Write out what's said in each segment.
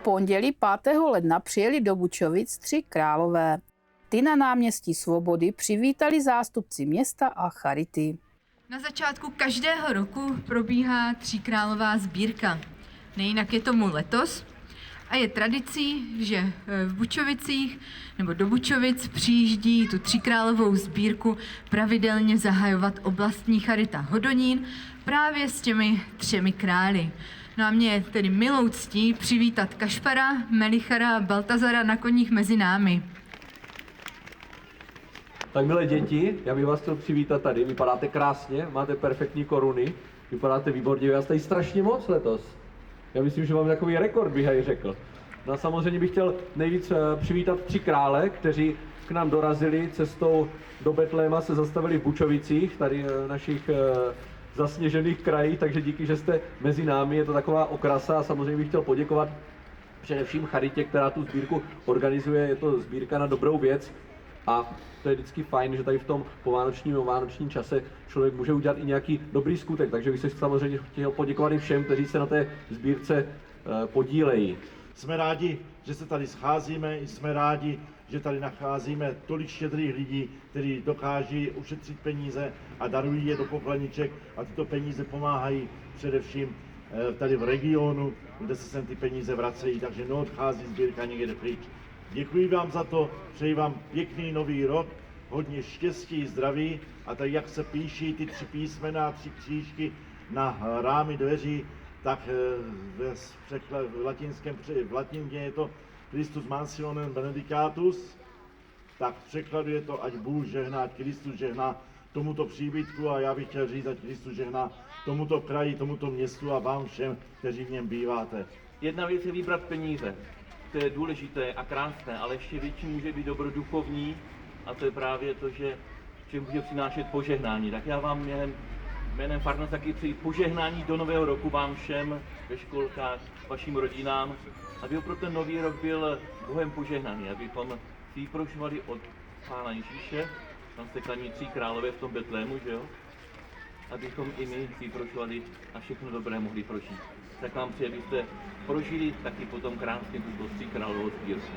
pondělí 5. ledna přijeli do Bučovic 3 králové. Ty na náměstí Svobody přivítali zástupci města a charity. Na začátku každého roku probíhá tříkrálová sbírka. Nejinak je tomu letos a je tradicí, že v Bučovicích nebo do Bučovic přijíždí tu tříkrálovou sbírku pravidelně zahajovat oblastní charita Hodonín právě s těmi 3 králi. No a mě je tedy milou ctí přivítat Kašpara, Melichara a Baltazara na koních mezi námi. Tak milé děti, já bych vás chtěl přivítat tady. Vypadáte krásně, máte perfektní koruny, vypadáte výborně, já tady strašně moc letos. Já myslím, že mám takový rekord, bych aj řekl. No a samozřejmě bych chtěl nejvíc přivítat 3 krále, kteří k nám dorazili cestou do Betléma, se zastavili v Bučovicích, tady v našich zasněžených krajích, takže díky, že jste mezi námi, je to taková okrasa a samozřejmě bych chtěl poděkovat především charitě, která tu sbírku organizuje, je to sbírka na dobrou věc. A to je vždycky fajn, že tady v tom vánočním čase člověk může udělat i nějaký dobrý skutek, takže bych se samozřejmě chtěl poděkovat i všem, kteří se na té sbírce podílejí. Jsme rádi, že se tady scházíme, jsme rádi, že tady nacházíme tolik štědrých lidí, kteří dokáží ušetřit peníze a darují je do pokleniček a tyto peníze pomáhají především tady v regionu, kde se sem ty peníze vracejí, takže neodchází sbírka někde pryč. Děkuji vám za to, přeji vám pěkný nový rok, hodně štěstí, zdraví a tak jak se píší ty 3 písmena, 3 křížky na rámy dveří, tak v latině je to Christus mansionem benedicatus, tak v překladu je to ať Bůh žehná, ať Kristus žehná tomuto příbytku a já bych chtěl říct, ať Kristus žehná tomuto kraji, tomuto městu a vám všem, kteří v něm býváte. Jedna věc je vybrat peníze. To je důležité a krásné, ale ještě větší může být dobro duchovní a to je právě to, že může přinášet požehnání. Tak já vám jménem farnosti taky přeji požehnání do nového roku vám všem ve školkách, vašim rodinám, aby pro ten nový rok byl Bohem požehnaný, abychom si prošvali od Pána Ježíše, tam se klaní 3 králové v tom Betlému, že jo? Abychom i my si prošvali a všechno dobré mohli prožít. Tak vám přeji, abyste prožili taky potom krásně tuto tříkrálovou sbírku.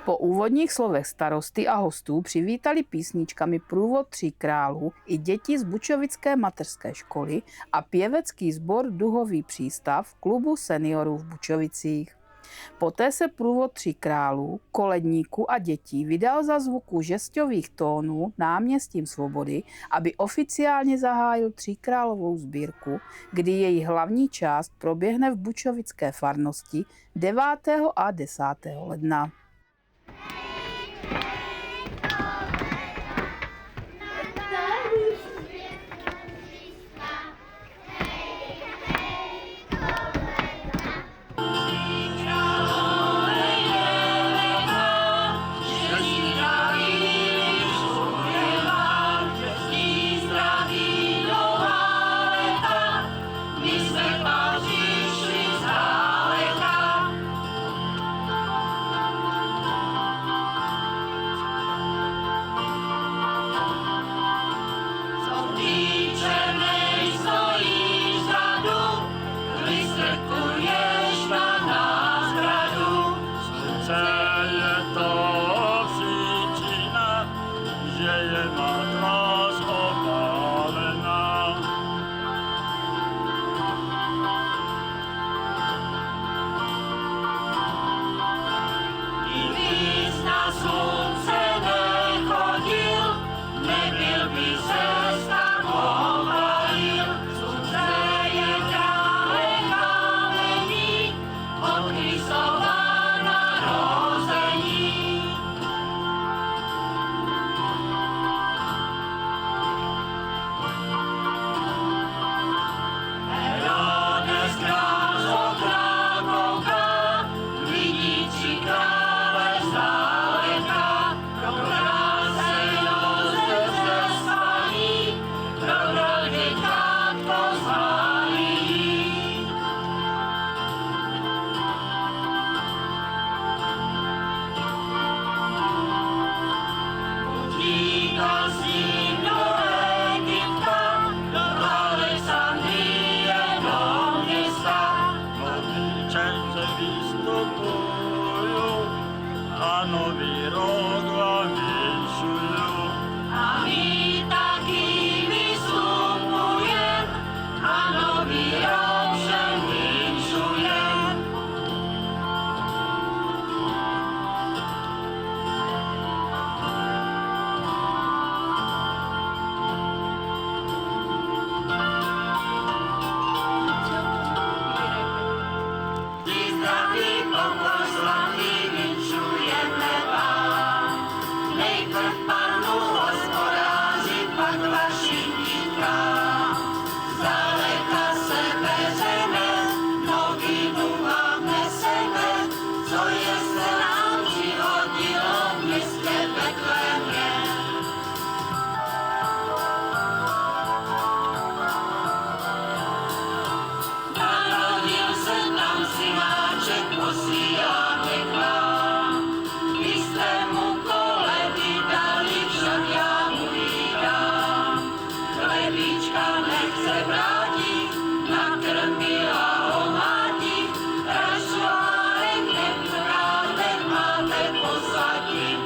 Po úvodních slovech starosty a hostů přivítali písničkami průvod 3 králů i děti z Bučovické mateřské školy a pěvecký sbor Duhový přístav klubu seniorů v Bučovicích. Poté se průvod 3 králů, koledníků a dětí vydal za zvuku žestových tónů náměstím Svobody, aby oficiálně zahájil 3 královou sbírku, kdy její hlavní část proběhne v bučovické farnosti 9. a 10. ledna. Change the beast. тобою, а новий рок вам віншую. A my taky vystupujem a nový rok všem vinšujem. Ty zdraví, pokoj, slavný vinšujeme vám. Nejprv Panu hospodáři, pak vašim díkám. Zdaleka se beřeme, nohy duchám neseme, co je se nám přihodilo v městě Betlémě. Narodil se nám synáček, posíláme k vám. Vy jste mu koledy dali, však já mu ji dám. Chlebíčka nechce vrátit, nakrmila ho máti, rašoárek neprodáte, máte pozadí.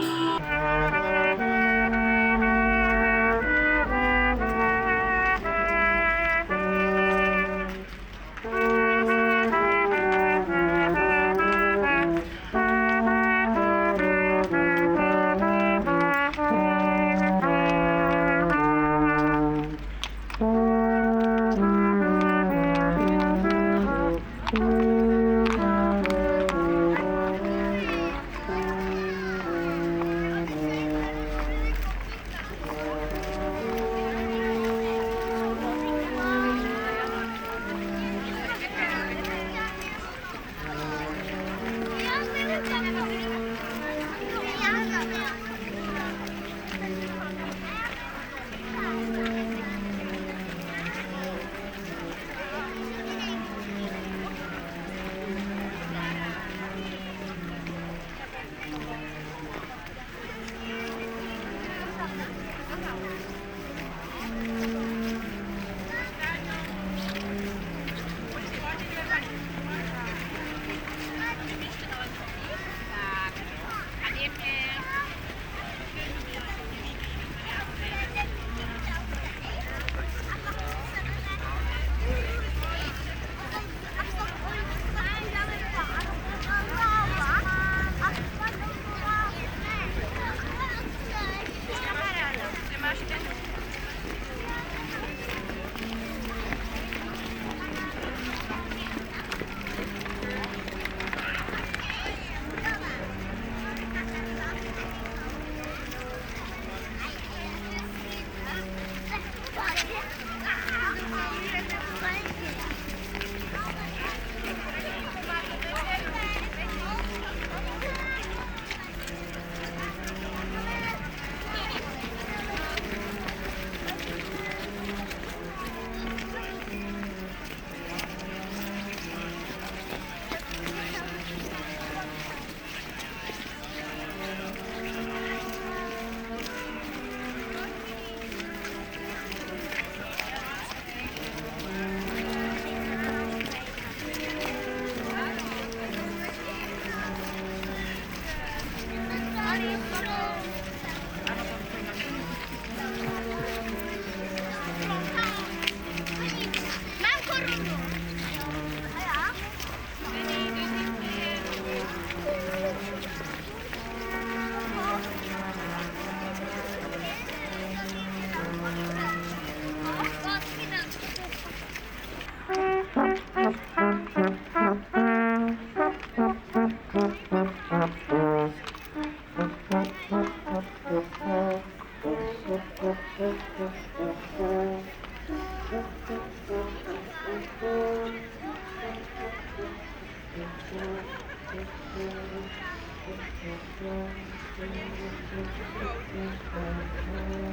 Thank you.